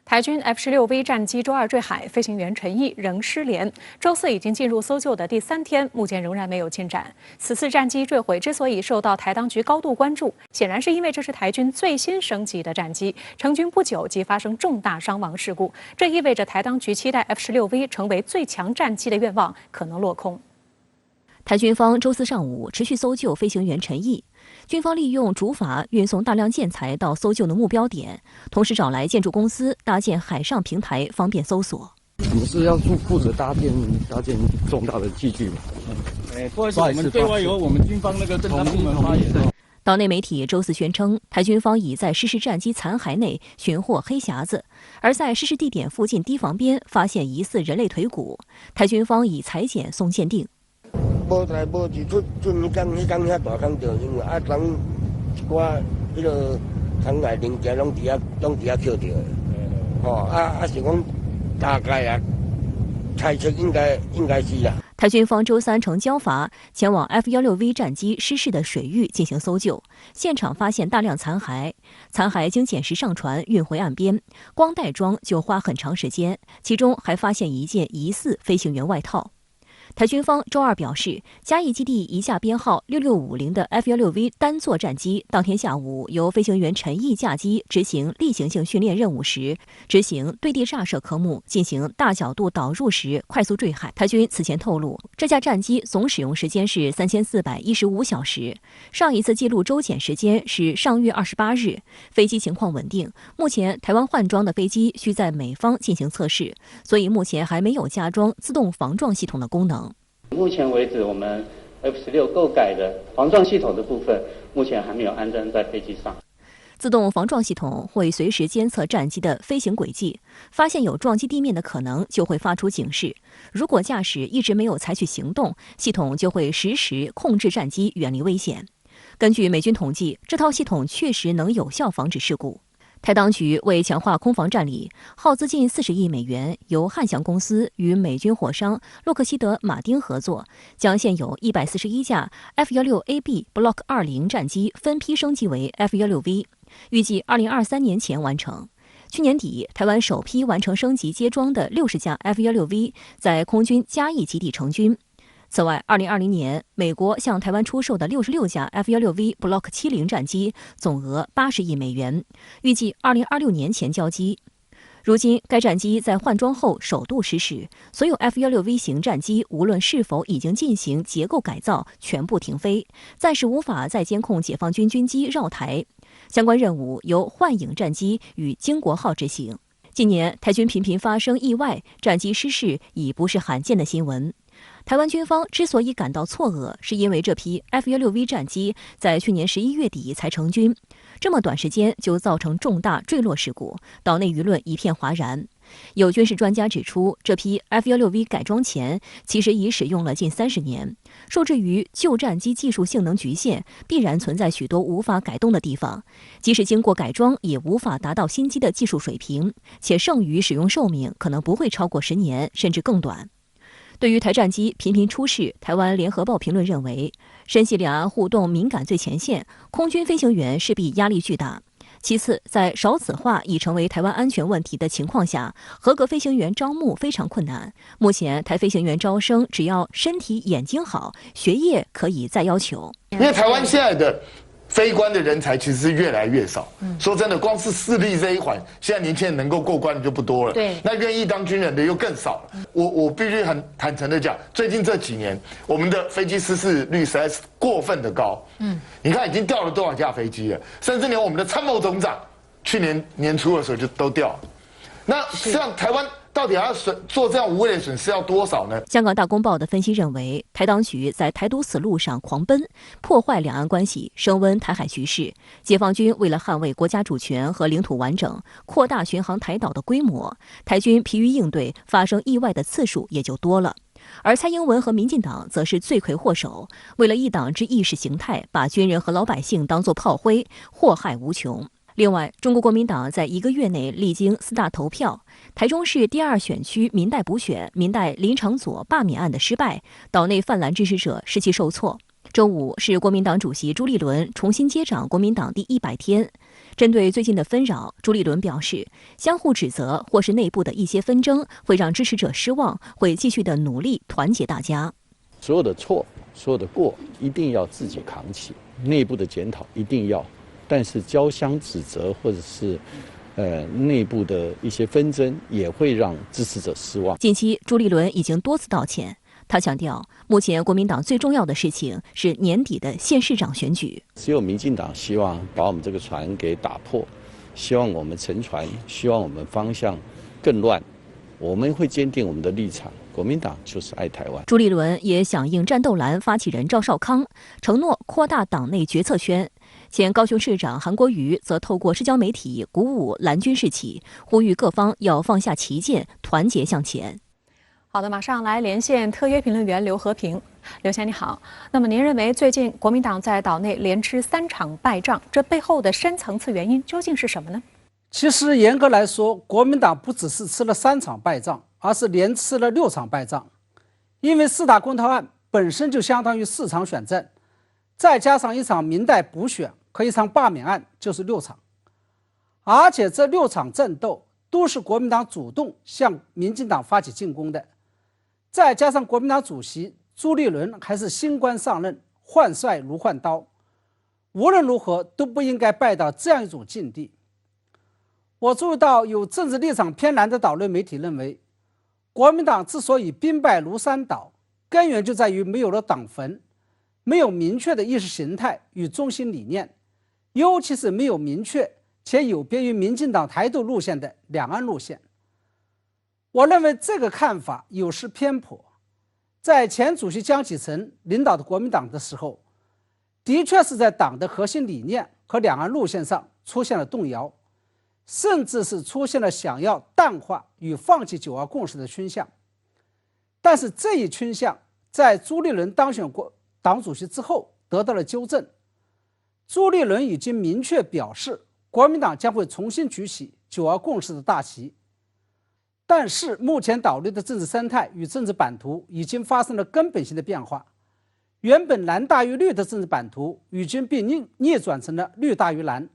台军 F-16V 战机周二坠海，飞行员陈毅仍失联。周四已经进入搜救的第3天，目前仍然没有进展。此次战机坠毁之所以受到台当局高度关注，显然是因为这是台军最新升级的战机，成军不久即发生重大伤亡事故，这意味着台当局期待 F-16V 成为最强战机的愿望可能落空。台军方周四上午持续搜救飞行员陈毅，军方利用竹筏运送大量建材到搜救的目标点，同时找来建筑公司搭建海上平台，方便搜索。你们是要负责搭建重大的器具吗？不好意思，我们对外由我们军方那个侦察部门发言。岛内媒体周四宣称，台军方已在失事战机残骸内寻获黑匣子，而在失事地点附近堤防边发现疑似人类腿骨，台军方已裁剪送鉴定。无代无志出迄天遐大坑着，因为当一寡迄个残骸零件拢伫遐捡着的，是讲大概猜测应该是啦。台军方周三乘交筏前往 F-16V 战机失事的水域进行搜救，现场发现大量残骸，经捡拾上船运回岸边，光带装就花很长时间，其中还发现一件疑似飞行员外套。台军方周二表示，嘉义基地一架编号6650的 F-16V 单座战机，当天下午由飞行员陈毅驾机执行例行性训练任务时，执行对地炸射科目进行大角度导入时快速坠海。台军此前透露，这架战机总使用时间是3415小时，上一次记录周检时间是上月28日，飞机情况稳定。目前台湾换装的飞机需在美方进行测试，所以目前还没有加装自动防撞系统的功能。目前为止，我们 F-16购改的防撞系统的部分，目前还没有安装在飞机上。自动防撞系统会随时监测战机的飞行轨迹，发现有撞击地面的可能，就会发出警示。如果驾驶一直没有采取行动，系统就会实时控制战机远离危险。根据美军统计，这套系统确实能有效防止事故。台当局为强化空防战力，耗资近40亿美元，由汉翔公司与美军火商洛克希德马丁合作，将现有141架 F-16AB Block 20战机分批升级为 F-16V， 预计2023年前完成。去年底，台湾首批完成升级接装的60架 F-16V 在空军嘉义基地成军。此外，2020年美国向台湾出售的66架 F-16V Block 70战机，总额80亿美元，预计2026年前交机。如今，该战机在换装后首度失事，所有 F-16V 型战机无论是否已经进行结构改造，全部停飞，暂时无法再监控解放军军机绕台。相关任务由幻影战机与经国号执行。近年，台军频频发生意外，战机失事已不是罕见的新闻。台湾军方之所以感到错愕，是因为这批 F-16V 战机在去年11月底才成军，这么短时间就造成重大坠落事故，岛内舆论一片哗然。有军事专家指出，这批 F-16V 改装前其实已使用了近30年，受制于旧战机技术性能局限，必然存在许多无法改动的地方，即使经过改装也无法达到新机的技术水平，且剩余使用寿命可能不会超过10年，甚至更短。对于台战机频频出事，台湾联合报评论认为，深系两岸互动敏感最前线，空军飞行员势必压力巨大。其次，在少子化已成为台湾安全问题的情况下，合格飞行员招募非常困难。目前台飞行员招生，只要身体眼睛好，学业可以再要求。因为台湾现在的飞官的人才其实是越来越少。说真的，光是视力这一环，现在年轻人能够过关的就不多了。对，那愿意当军人的又更少了。我必须很坦诚的讲，最近这几年，我们的飞机失事率实在是过分的高。你看已经掉了多少架飞机了，甚至连我们的参谋总长去年年初的时候就都掉了。那这样台湾到底要做这样无谓的损失要多少呢？香港大公报的分析认为，台当局在台独死路上狂奔，破坏两岸关系，升温台海局势。解放军为了捍卫国家主权和领土完整，扩大巡航台岛的规模，台军疲于应对，发生意外的次数也就多了。而蔡英文和民进党则是罪魁祸首，为了一党之意识形态，把军人和老百姓当作炮灰，祸害无穷。另外，中国国民党在1个月内历经4大投票，台中市第2选区民代补选、民代林长佐罢免案的失败，岛内泛蓝支持者士气受挫。周五是国民党主席朱立伦重新接掌国民党第100天。针对最近的纷扰，朱立伦表示，相互指责或是内部的一些纷争会让支持者失望，会继续的努力团结大家。所有的错、所有的过一定要自己扛起，内部的检讨一定要，但是交相指责或者是内部的一些纷争也会让支持者失望。近期，朱立伦已经多次道歉。他强调，目前国民党最重要的事情是年底的县市长选举。只有民进党希望把我们这个船给打破，希望我们沉船，希望我们方向更乱。我们会坚定我们的立场，国民党就是爱台湾。朱立伦也响应战斗蓝发起人赵少康，承诺扩大党内决策圈。前高雄市长韩国瑜则透过社交媒体鼓舞蓝军士气，呼吁各方要放下歧见，团结向前。好的，马上来连线特约评论员刘和平。刘先生你好，那么您认为最近国民党在岛内连吃3场败仗，这背后的深层次原因究竟是什么呢？其实严格来说，国民党不只是吃了3场败仗，而是连吃了6场败仗。因为4大公投案本身就相当于4场选战，再加上1场民代补选和1场罢免案，就是6场。而且这6场战斗都是国民党主动向民进党发起进攻的。再加上国民党主席朱立伦还是新官上任，换帅如换刀，无论如何都不应该败到这样一种境地。我注意到有政治立场偏蓝的岛内媒体认为，国民党之所以兵败如山倒，根源就在于没有了党魂，没有明确的意识形态与中心理念，尤其是没有明确且有别于民进党台独路线的两岸路线。我认为这个看法有失偏颇。在前主席江启臣领导的国民党的时候，的确是在党的核心理念和两岸路线上出现了动摇，甚至是出现了想要淡化与放弃9·2共识的倾向。但是这一倾向在朱立伦当选党主席之后得到了纠正。朱立伦已经明确表示，国民党将会重新举起9·2共识的大旗。但是目前岛内的政治生态与政治版图已经发生了根本性的变化，原本蓝大于绿的政治版图已经被逆转成了绿大于蓝，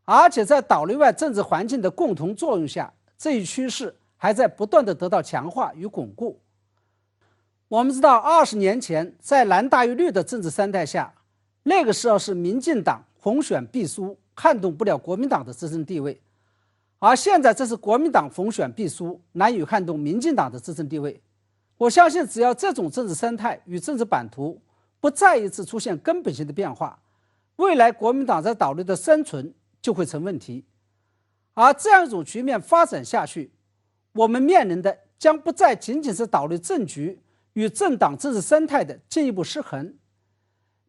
而且在岛内外政治环境的共同作用下，这一趋势还在不断的得到强化与巩固。我们知道20年前在蓝大于绿的政治生态下，那个时候是民进党逢选必输，撼动不了国民党的执政地位，而现在这是国民党逢选必输，难以撼动民进党的执政地位。我相信只要这种政治生态与政治版图不再一次出现根本性的变化，未来国民党在岛内的生存就会成问题。而这样一种局面发展下去，我们面临的将不再仅仅是岛内政局与政党政治生态的进一步失衡，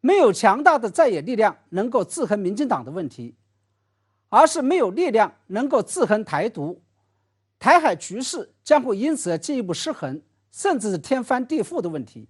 没有强大的在野力量能够制衡民进党的问题，而是没有力量能够制衡台独，台海局势将会因此而进一步失衡，甚至是天翻地覆的问题。